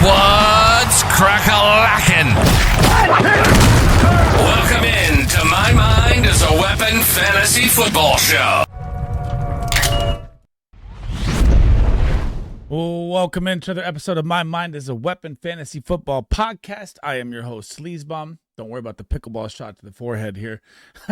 What's crack-a-lackin'? Welcome in to My Mind is a Weapon Fantasy Football Show. Welcome into another episode of My Mind is a Weapon Fantasy Football Podcast. I am your host, Sleazebomb. Don't worry about the pickleball shot to the forehead here.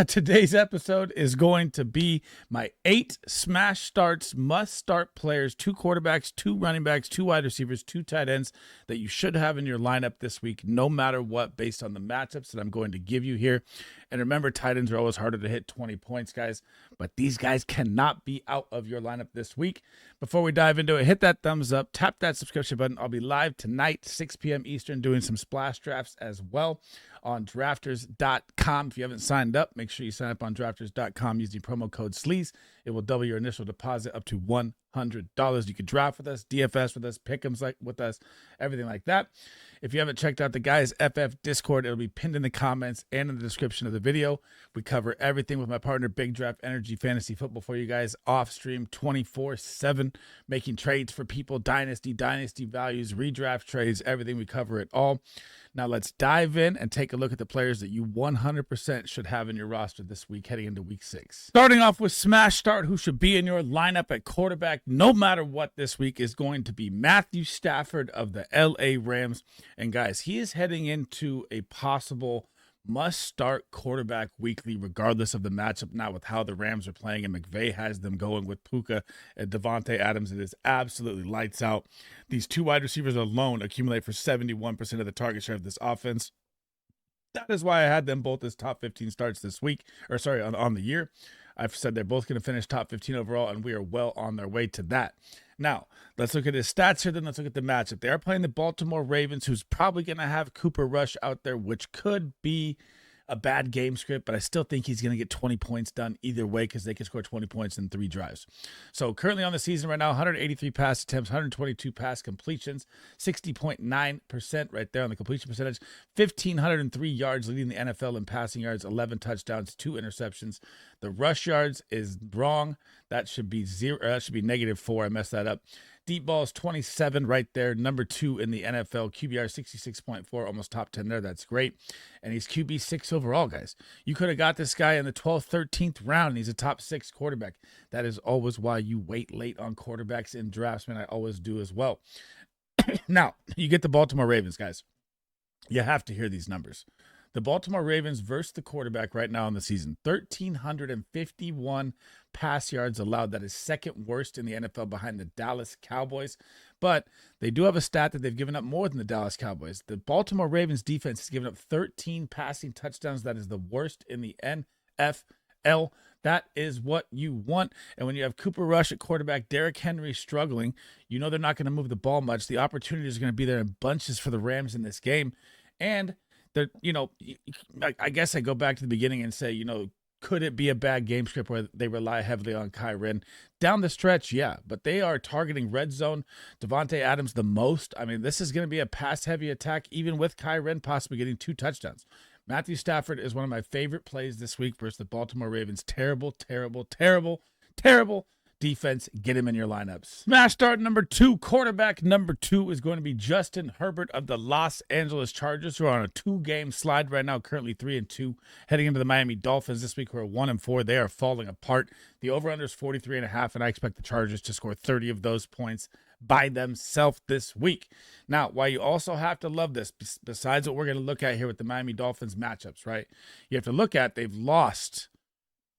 Today's episode is going to be my 8 smash starts, must-start players, 2 quarterbacks, 2 running backs, 2 wide receivers, 2 tight ends that you should have in your lineup this week, no matter what, based on the matchups that I'm going to give you here. And remember, tight ends are always harder to hit 20 points, guys, but these guys cannot be out of your lineup this week. Before we dive into it, hit that thumbs up, tap that subscription button. I'll be live tonight, 6 p.m. Eastern, doing some splash drafts as well on drafters.com. If you haven't signed up, make sure you sign up on drafters.com using promo code SLEAZE. It will double your initial deposit up to $100. You can draft with us, DFS with us, pick 'em with us, everything like that. If you haven't checked out the Guys FF Discord, it'll be pinned in the comments and in the description of the video. We cover everything with my partner, Big Draft Energy Fantasy Football, for you guys off stream 24/7, making trades for people, dynasty values, redraft trades, everything. We cover it all. Now let's dive in and take a look at the players that you 100% should have in your roster this week heading into week 6. Starting off with smash start, who should be in your lineup at quarterback no matter what this week is going to be Matthew Stafford of the LA Rams. And guys, he is heading into a possible must-start quarterback weekly, regardless of the matchup now with how the Rams are playing, and McVay has them going with Puka and Devontae Adams. It is absolutely lights out. These 2 wide receivers alone accumulate for 71% of the target share of this offense. That is why I had them both as top 15 starts this week, on the year. I've said they're both going to finish top 15 overall, and we are well on their way to that. Now, let's look at his stats here, then let's look at the matchup. They are playing the Baltimore Ravens, who's probably going to have Cooper Rush out there, which could be a bad game script, but I still think he's going to get 20 points done either way because they can score 20 points in 3 drives. So currently on the season right now, 183 pass attempts, 122 pass completions, 60.9% right there on the completion percentage, 1,503 yards, leading the NFL in passing yards, 11 touchdowns, 2 interceptions. The rush yards is wrong. That should be -4. I messed that up. Deep balls 27 right there, number 2 in the NFL. QBR 66.4, almost top 10 there. That's great. And he's QB 6 overall, guys. You could have got this guy in the 12th, 13th round, and he's a top 6 quarterback. That is always why you wait late on quarterbacks in drafts, man. I always do as well. Now, you get the Baltimore Ravens, guys. You have to hear these numbers. The Baltimore Ravens versus the quarterback right now in the season, 1,351 pass yards allowed. That is second worst in the NFL behind the Dallas Cowboys. But they do have a stat that they've given up more than the Dallas Cowboys. The Baltimore Ravens defense has given up 13 passing touchdowns. That is the worst in the NFL. That is what you want. And when you have Cooper Rush at quarterback, Derrick Henry struggling, you know they're not going to move the ball much. The opportunities are going to be there in bunches for the Rams in this game. And I guess I go back to the beginning and say, could it be a bad game script where they rely heavily on Kyren? Down the stretch, yeah, but they are targeting red zone, Devontae Adams the most. I mean, this is going to be a pass-heavy attack, even with Kyren possibly getting 2 touchdowns. Matthew Stafford is one of my favorite plays this week versus the Baltimore Ravens. Terrible defense. Get him in your lineups. Smash start number 2. Quarterback number 2 is going to be Justin Herbert of the Los Angeles Chargers, who are on a 2-game slide right now, currently 3-2, heading into the Miami Dolphins this week, who are 1-4. They are falling apart. The over-under is 43.5, and I expect the Chargers to score 30 of those points by themselves this week. Now, why you also have to love this, besides what we're going to look at here with the Miami Dolphins matchups, right? You have to look at they've lost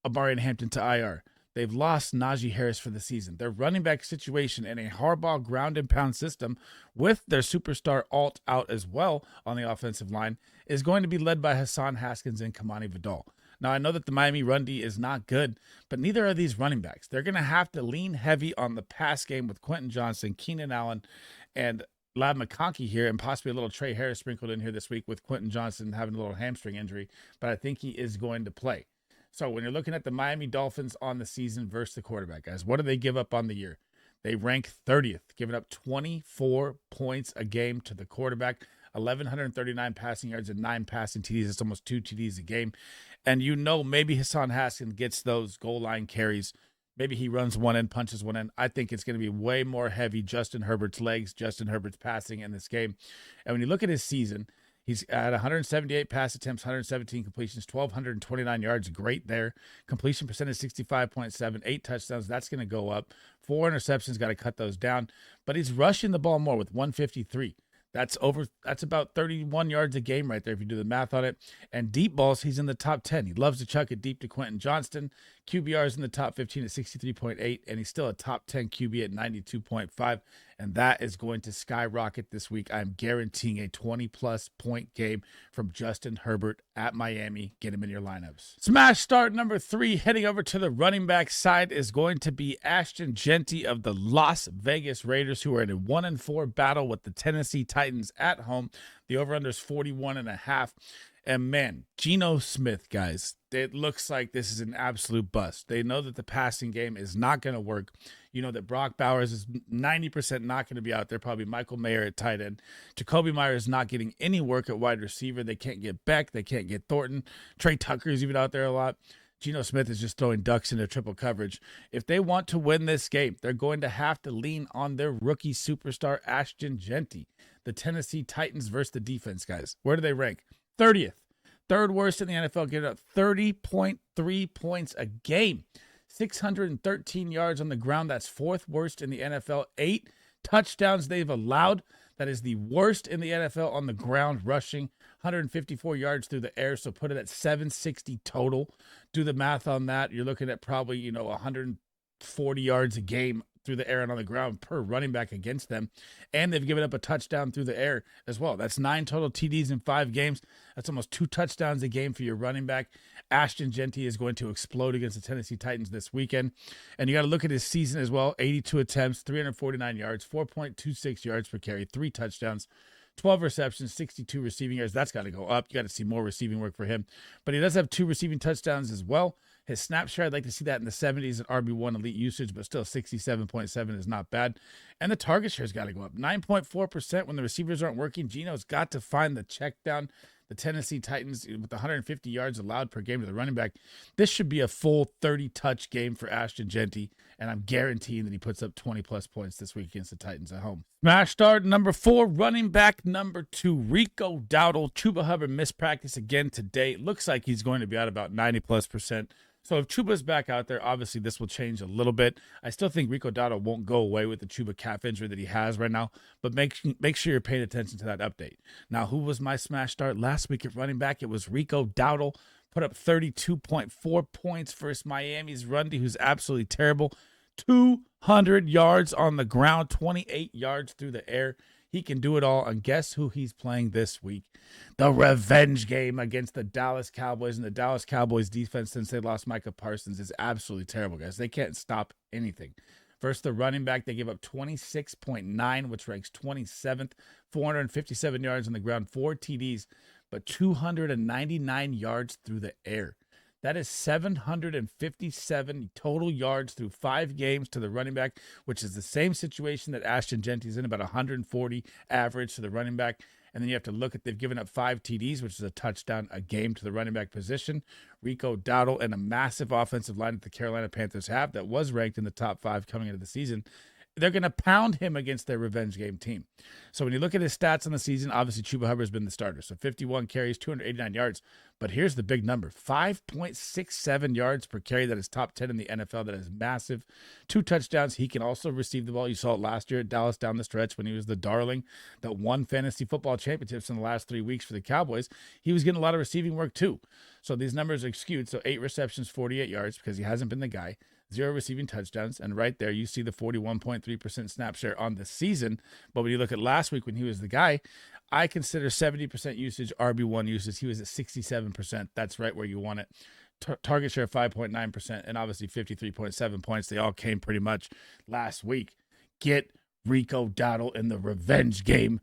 Amari Hampton to IR. They've lost Najee Harris for the season. Their running back situation in a Harbaugh ground and pound system with their superstar alt out as well on the offensive line is going to be led by Hassan Haskins and Kamani Vidal. Now, I know that the Miami run D is not good, but neither are these running backs. They're going to have to lean heavy on the pass game with Quentin Johnson, Keenan Allen, and Lab McConkey here, and possibly a little Trey Harris sprinkled in here this week with Quentin Johnson having a little hamstring injury, but I think he is going to play. So when you're looking at the Miami Dolphins on the season versus the quarterback, guys, what do they give up on the year? They rank 30th, giving up 24 points a game to the quarterback, 1,139 passing yards and 9 passing TDs. It's almost 2 TDs a game. And maybe Hassan Haskins gets those goal line carries Maybe he runs one in, punches one in. I think it's going to be way more heavy Justin Herbert's legs, Justin Herbert's passing in this game. And when you look at his season, he's at 178 pass attempts, 117 completions, 1,229 yards. Great there. Completion percentage 65.7, 8 touchdowns. That's going to go up. 4 interceptions, got to cut those down. But he's rushing the ball more with 153. That's about 31 yards a game right there if you do the math on it. And deep balls, he's in the top 10. He loves to chuck it deep to Quentin Johnston. QBR is in the top 15 at 63.8, and he's still a top 10 QB at 92.5. And that is going to skyrocket this week. I'm guaranteeing a 20-plus point game from Justin Herbert at Miami. Get him in your lineups. Smash start number 3, heading over to the running back side, is going to be Ashton Jeanty of the Las Vegas Raiders, who are in a 1-4 battle with the Tennessee Titans at home. The over-under is 41.5. And man, Geno Smith, guys, it looks like this is an absolute bust. They know that the passing game is not going to work. You know that Brock Bowers is 90% not going to be out there. Probably Michael Mayer at tight end. Jacoby Myers is not getting any work at wide receiver. They can't get Beck. They can't get Thornton. Trey Tucker is even out there a lot. Geno Smith is just throwing ducks into triple coverage. If they want to win this game, they're going to have to lean on their rookie superstar, Ashton Jeanty. The Tennessee Titans versus the defense, guys. Where do they rank? 30th. Third worst in the NFL, giving up 30.3 points a game. 613 yards on the ground. That's 4th worst in the NFL. 8 touchdowns they've allowed. That is the worst in the NFL on the ground rushing. 154 yards through the air, so put it at 760 total. Do the math on that. You're looking at probably, 140 yards a game through the air and on the ground per running back against them. And they've given up a touchdown through the air as well. That's 9 total TDs in 5 games. That's almost 2 touchdowns a game for your running back. Ashton Jeanty is going to explode against the Tennessee Titans this weekend. And you got to look at his season as well. 82 attempts, 349 yards, 4.26 yards per carry, 3 touchdowns, 12 receptions, 62 receiving yards. That's got to go up. You got to see more receiving work for him. But he does have 2 receiving touchdowns as well. His snap share, I'd like to see that in the 70s at RB1 elite usage, but still 67.7 is not bad. And the target share's got to go up. 9.4% when the receivers aren't working. Geno's got to find the check down. The Tennessee Titans, with 150 yards allowed per game to the running back, this should be a full 30-touch game for Ashton Jeanty, and I'm guaranteeing that he puts up 20-plus points this week against the Titans at home. Smash start number 4, running back number 2, Rico Dowdle. Chuba Hubbard missed practice again today. It looks like he's going to be out about 90-plus%. So if Chuba's back out there, obviously this will change a little bit. I still think Rico Dowdle won't go away with the Chuba calf injury that he has right now, but make sure you're paying attention to that update. Now, who was my smash start last week at running back? It was Rico Dowdle. Put up 32.4 points versus Miami's Rundy, who's absolutely terrible. 200 yards on the ground, 28 yards through the air. He can do it all, and guess who he's playing this week? The revenge game against the Dallas Cowboys, and the Dallas Cowboys defense, since they lost Micah Parsons, is absolutely terrible, guys. They can't stop anything. Versus the running back, they give up 26.9, which ranks 27th, 457 yards on the ground, 4 TDs, but 299 yards through the air. That is 757 total yards through 5 games to the running back, which is the same situation that Ashton Jeanty's in, about 140 average to the running back. And then you have to look at, they've given up 5 TDs, which is a touchdown a game to the running back position. Rico Dowdle and a massive offensive line that the Carolina Panthers have that was ranked in the top 5 coming into the season. They're going to pound him against their revenge game team. So when you look at his stats on the season, obviously Chuba Hubbard has been the starter. So 51 carries, 289 yards. But here's the big number, 5.67 yards per carry. That is top 10 in the NFL. That is massive. 2 touchdowns. He can also receive the ball. You saw it last year at Dallas down the stretch when he was the darling that won fantasy football championships in the last 3 weeks for the Cowboys. He was getting a lot of receiving work too. So these numbers are skewed. So 8 receptions, 48 yards because he hasn't been the guy. 0 receiving touchdowns, and right there you see the 41.3% snap share on the season. But when you look at last week when he was the guy, I consider 70% usage, RB1 usage. He was at 67%. That's right where you want it. Target share 5.9%, and obviously 53.7 points. They all came pretty much last week. Get Rico Dowdle in the revenge game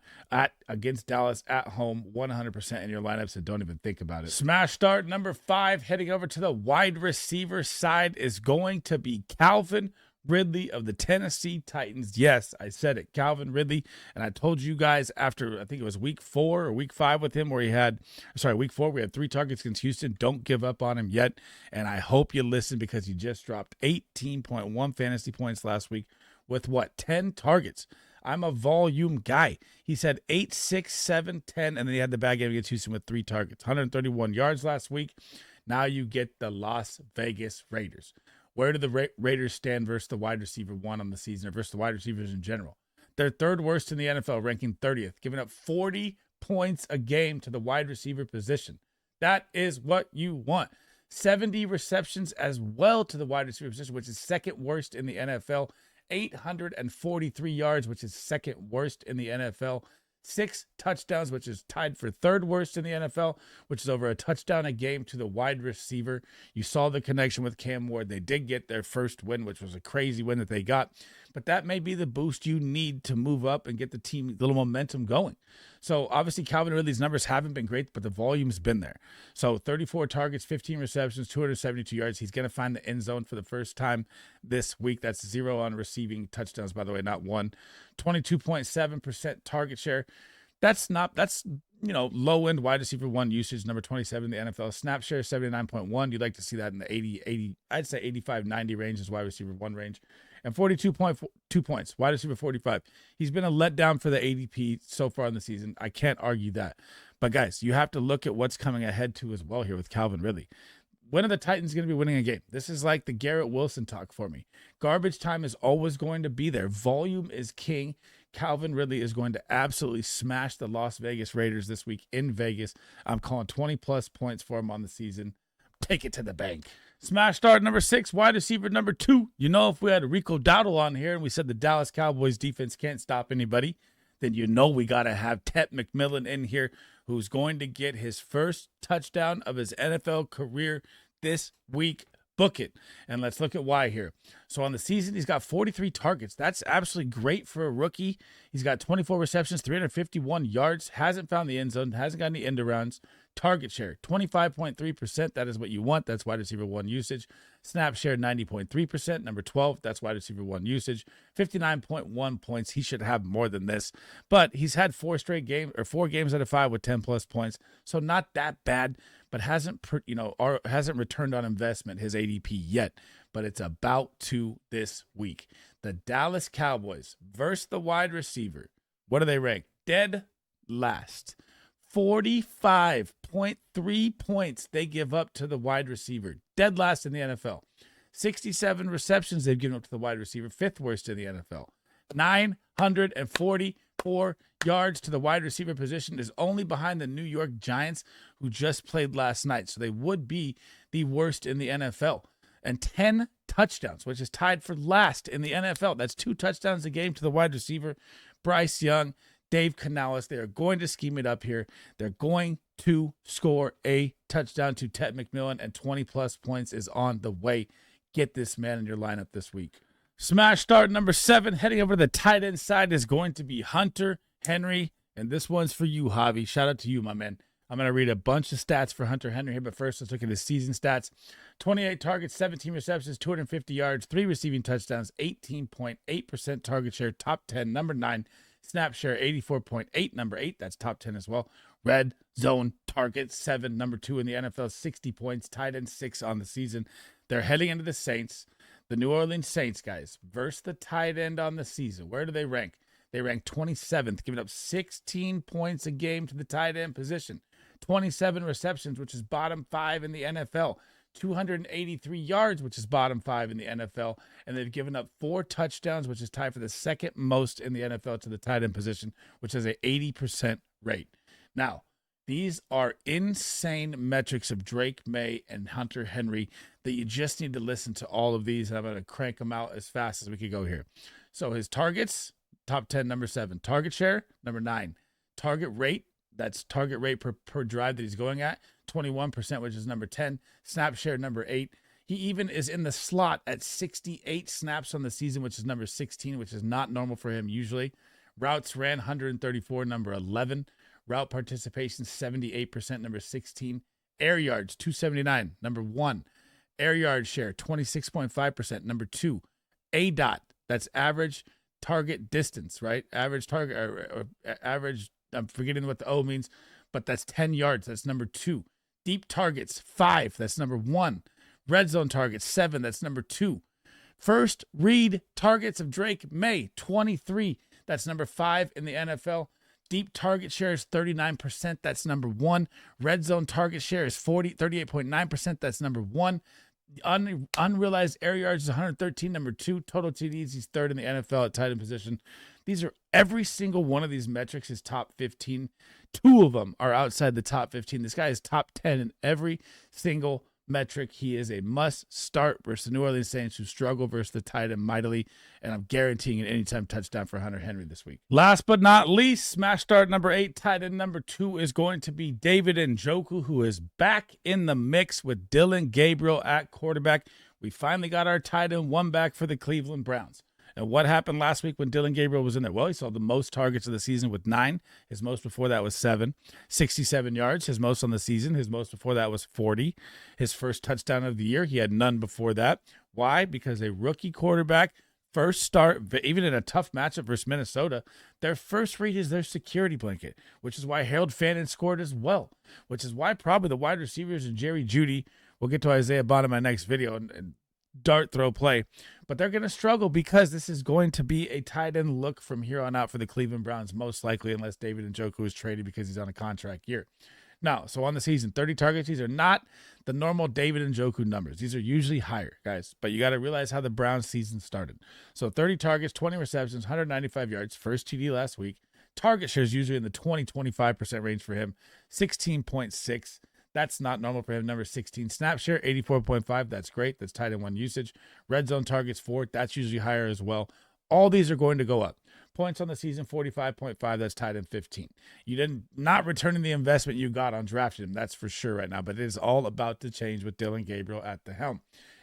against Dallas at home, 100% in your lineups, so don't even think about it. Smash start number 5, heading over to the wide receiver side, is going to be Calvin Ridley of the Tennessee Titans. Yes, I said it, Calvin Ridley. And I told you guys after, I think it was week 4 or week 5 with him where week 4, we had 3 targets against Houston. Don't give up on him yet. And I hope you listen because he just dropped 18.1 fantasy points last week with 10 targets. I'm a volume guy. He said 8, 6, 7, 10, and then he had the bad game against Houston with 3 targets. 131 yards last week. Now you get the Las Vegas Raiders. Where do the Raiders stand versus the wide receiver one on the season or versus the wide receivers in general? They're third worst in the NFL, ranking 30th, giving up 40 points a game to the wide receiver position. That is what you want. 70 receptions as well to the wide receiver position, which is second worst in the NFL. 843 yards, which is second worst in the NFL. 6 touchdowns, which is tied for third worst in the NFL, which is over a touchdown a game to the wide receiver. You saw the connection with Cam Ward. They did get their first win, which was a crazy win that they got. But that may be the boost you need to move up and get the team a little momentum going. So obviously Calvin Ridley's numbers haven't been great, but the volume's been there. So 34 targets, 15 receptions, 272 yards. He's going to find the end zone for the first time this week. That's 0 on receiving touchdowns, by the way, not 1. 22.7% target share. That's low end wide receiver 1 usage, number 27 in the NFL. Snap share 79.1. You'd like to see that in the 80, I'd say 85, 90 range is wide receiver 1 range. And 42.2 points, wide receiver 45. He's been a letdown for the ADP so far in the season. I can't argue that. But guys, you have to look at what's coming ahead too as well here with Calvin Ridley. When are the Titans going to be winning a game? This is like the Garrett Wilson talk for me. Garbage time is always going to be there. Volume is king. Calvin Ridley is going to absolutely smash the Las Vegas Raiders this week in Vegas. I'm calling 20-plus points for him on the season. Take it to the bank. Smash start number 6, wide receiver number 2. You know, if we had Rico Dowdle on here and we said the Dallas Cowboys defense can't stop anybody, then you know we got to have Tet McMillan in here, who's going to get his first touchdown of his NFL career this week. Book it. And let's look at why here. So on the season, he's got 43 targets. That's absolutely great for a rookie. He's got 24 receptions, 351 yards, hasn't found the end zone, hasn't got any end arounds. Target share, 25.3%. That is what you want. That's wide receiver 1 usage. Snap share, 90.3%. Number 12, that's wide receiver 1 usage. 59.1 points. He should have more than this. But he's had 4 games out of 5 with 10-plus points. So not that bad, but hasn't returned on investment, his ADP yet. But it's about to this week. The Dallas Cowboys versus the wide receiver. What do they rank? Dead last. 45.3 points they give up to the wide receiver. Dead last in the NFL. 67 receptions they've given up to the wide receiver. 5th worst in the NFL. 944 yards to the wide receiver position is only behind the New York Giants, who just played last night. So they would be the worst in the NFL. And 10 touchdowns, which is tied for last in the NFL. That's 2 touchdowns a game to the wide receiver. Bryce Young, Dave Canales, they are going to scheme it up here. They're going to score a touchdown to Tet McMillan, and 20-plus points is on the way. Get this man in your lineup this week. Smash start number 7, heading over to the tight end side, is going to be Hunter Henry, and this one's for you, Javi. Shout out to you, my man. I'm going to read a bunch of stats for Hunter Henry here, but first let's look at his season stats. 28 targets, 17 receptions, 250 yards, 3 receiving touchdowns, 18.8% target share, top 10, number 9. Snap share 84.8, number 8. That's top 10 as well. Red zone target 7, number 2 in the NFL, 60 points, tight end 6 on the season. They're heading into the Saints. The New Orleans Saints, guys, versus the tight end on the season. Where do they rank? They rank 27th, giving up 16 points a game to the tight end position. 27 receptions, which is bottom 5 in the NFL. 283 yards, which is bottom 5 in the NFL, and they've given up 4 touchdowns, which is tied for the second most in the NFL to the tight end position, which is an 80% rate. Now, these are insane metrics of Drake May and Hunter Henry that you just need to listen to all of these, and I'm going to crank them out as fast as we can go here. So his targets, top 10, number 7. Target share, number 9. Target rate, that's target rate per drive that he's going at, 21%, which is number 10. Snap share, number 8. He even is in the slot at 68 snaps on the season, which is number 16, which is not normal for him usually. Routes ran, 134, number 11. Route participation, 78%, number 16. Air yards, 279, number 1. Air yard share, 26.5%, number 2. ADOT, that's average target distance, right? Average target or average, I'm forgetting what the O means, but that's 10 yards. That's number 2. Deep targets, 5. That's number 1. Red zone targets, 7. That's number 2. First read targets of Drake May, 23. That's number 5 in the NFL. Deep target share is 39%. That's number 1. Red zone target share is 38.9%. That's number 1. Unrealized air yards is 113, number 2. Total TDs, he's 3rd in the NFL at tight end position. These are every single one of these metrics is top 15. 2 of them are outside the top 15. This guy is top 10 in every single metric. He is a must start versus the New Orleans Saints, who struggle versus the tight end mightily, and I'm guaranteeing an anytime touchdown for Hunter Henry this week. Last but not least, smash start number 8, tight end number 2 is going to be David Njoku, who is back in the mix with Dylan Gabriel at quarterback. We finally got our tight end 1 back for the Cleveland Browns. And what happened last week when Dylan Gabriel was in there? Well, he saw the most targets of the season with 9. His most before that was 7. 67 yards, his most on the season. His most before that was 40. His first touchdown of the year, he had none before that. Why? Because a rookie quarterback, first start, even in a tough matchup versus Minnesota, their first read is their security blanket, which is why Harold Fannin scored as well, which is why probably the wide receivers and Jerry Jeudy, we'll get to Isaiah Bond in my next video, and dart throw play, but they're going to struggle because this is going to be a tight end look from here on out for the Cleveland Browns, most likely, unless David Njoku is traded because he's on a contract year. Now, so on the season, 30 targets, these are not the normal David Njoku numbers. These are usually higher, guys, but you got to realize how the Browns season started. So 30 targets, 20 receptions, 195 yards, first TD last week. Target share is usually in the 20-25% range for him, 16.6. That's not normal for him. Number 16, snap share, 84.5. That's great. That's tight end 1 usage. Red zone targets, 4. That's usually higher as well. All these are going to go up. Points on the season, 45.5. That's tight end 15. You didn't not returning the investment you got on drafting him. That's for sure right now. But it is all about to change with Dylan Gabriel at the helm.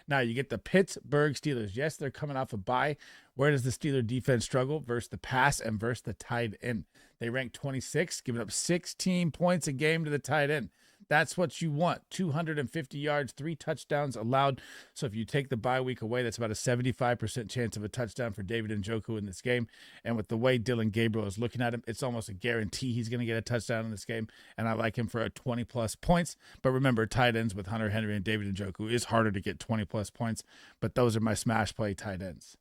Now you get the Pittsburgh Steelers. Yes, they're coming off a bye. Where does the Steeler defense struggle? Versus the pass and versus the tight end. They rank 26, giving up 16 points a game to the tight end. That's what you want. 250 yards, 3 touchdowns allowed. So if you take the bye week away, that's about a 75% chance of a touchdown for David Njoku in this game. And with the way Dylan Gabriel is looking at him, it's almost a guarantee he's going to get a touchdown in this game. And I like him for a 20-plus points. But remember, tight ends with Hunter Henry and David Njoku is harder to get 20-plus points. But those are my smash play tight ends.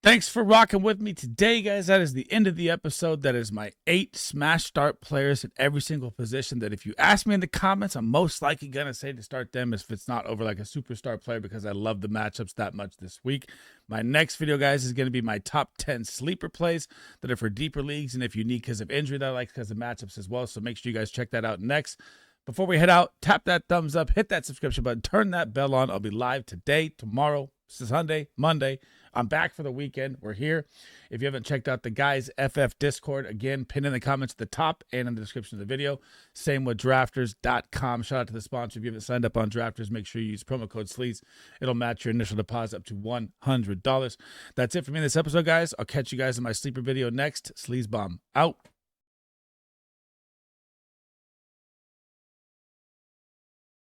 Thanks for rocking with me today, guys. That is the end of the episode. That is my 8 smash start players in every single position that if you ask me in the comments, I'm most likely going to say to start them if it's not over like a superstar player because I love the matchups that much this week. My next video, guys, is going to be my top 10 sleeper plays that are for deeper leagues and if you need because of injury that I like because of matchups as well. So make sure you guys check that out next. Before we head out, tap that thumbs up, hit that subscription button, turn that bell on. I'll be live today, tomorrow, Sunday, Monday. I'm back for the weekend. We're here. If you haven't checked out the Guys FF Discord, again, pin in the comments at the top and in the description of the video. Same with drafters.com. Shout out to the sponsor. If you haven't signed up on Drafters, make sure you use promo code SLEAZE. It'll match your initial deposit up to $100. That's it for me in this episode, guys. I'll catch you guys in my sleeper video next. Sleaze Bomb out.